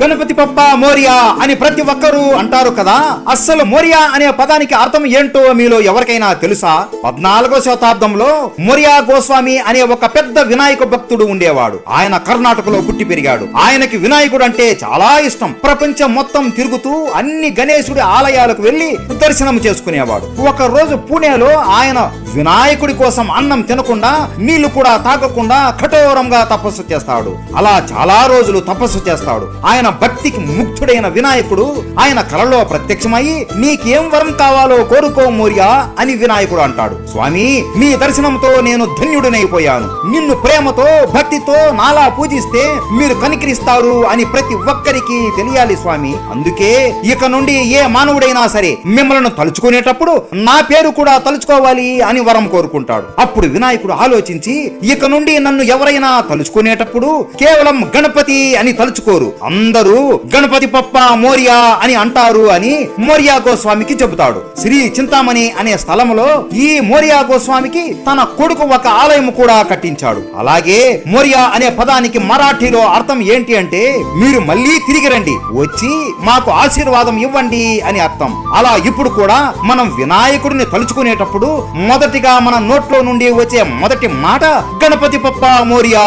గణపతి పప్ప మోరియా అని ప్రతి ఒక్కరూ అంటారు కదా. అస్సలు మోరియా అనే పదానికి అర్థం ఏంటో మీలో ఎవరికైనా తెలుసా? 14వ శతాబ్దంలో మోరియా గోస్వామి అనే ఒక పెద్ద వినాయక భక్తుడు ఉండేవాడు. ఆయన కర్ణాటకలో పుట్టి పెరిగాడు. ఆయనకి వినాయకుడు అంటే చాలా ఇష్టం. ప్రపంచం మొత్తం తిరుగుతూ అన్ని గణేశుడి ఆలయాలకు వెళ్లి దర్శనం చేసుకునేవాడు. ఒక రోజు పూణేలో ఆయన వినాయకుడి కోసం అన్నం తినకుండా నీళ్లు కూడా తాగకుండా కఠోరంగా తపస్సు చేస్తాడు. అలా చాలా రోజులు తపస్సు చేస్తాడు. ఆయన భక్తికి ముగ్ధుడైన వినాయకుడు ఆయన కలలో ప్రత్యక్షమై నీకేం వరం కావాలో కోరుకో మోరియా అని వినాయకుడు అంటాడు. స్వామి, మీ దర్శనంతో నేను ధన్యుడినైపోయాను. నిన్ను ప్రేమతో భక్తితో నాలా పూజిస్తే మీరు కనికరిస్తారు అని ప్రతి ఒక్కరికి తెలియాలి స్వామి. అందుకే ఇక నుండి ఏ మానవుడైనా సరే మిమ్మల్ని తలుచుకునేటప్పుడు నా పేరు కూడా తలుచుకోవాలి అని వరం కోరుకుంటాడు. అప్పుడు వినాయకుడు ఆలోచించి ఇక నుండి నన్ను ఎవరైనా తలుచుకునేటప్పుడు కేవలం గణపతి అని తలుచుకోరు, అందరూ గణపతి పప్ప మోరియా అని అంటారు అని మోరియా గోస్వామికి చెబుతాడు. శ్రీ చింతామణి అనే స్థలంలో ఈ మోరియా గోస్వామికి తన కొడుకు ఒక ఆలయం కూడా కట్టించాడు. అలాగే మోరియా అనే పదానికి మరాఠీలో అర్థం ఏంటి అంటే మీరు మళ్ళీ తిరిగి రండి, వచ్చి మాకు ఆశీర్వాదం ఇవ్వండి అని అర్థం. అలా ఇప్పుడు కూడా మనం వినాయకుడిని తలుచుకునేటప్పుడు మొదటిగా మన నోట్లో నుండి వచ్చే మొదటి మాట గణపతి పప్ప మోరియా.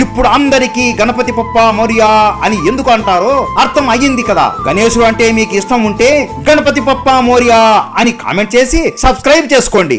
ఇప్పుడు అందరికీ గణపతి పప్ప మోరియా అని ఎందుకు అంటారో అర్థం అయ్యింది కదా. గణేశుడు అంటే మీకు ఇష్టం ఉంటే గణపతి పప్ప మోరియా అని కామెంట్ చేసి సబ్స్క్రైబ్ చేసుకోండి.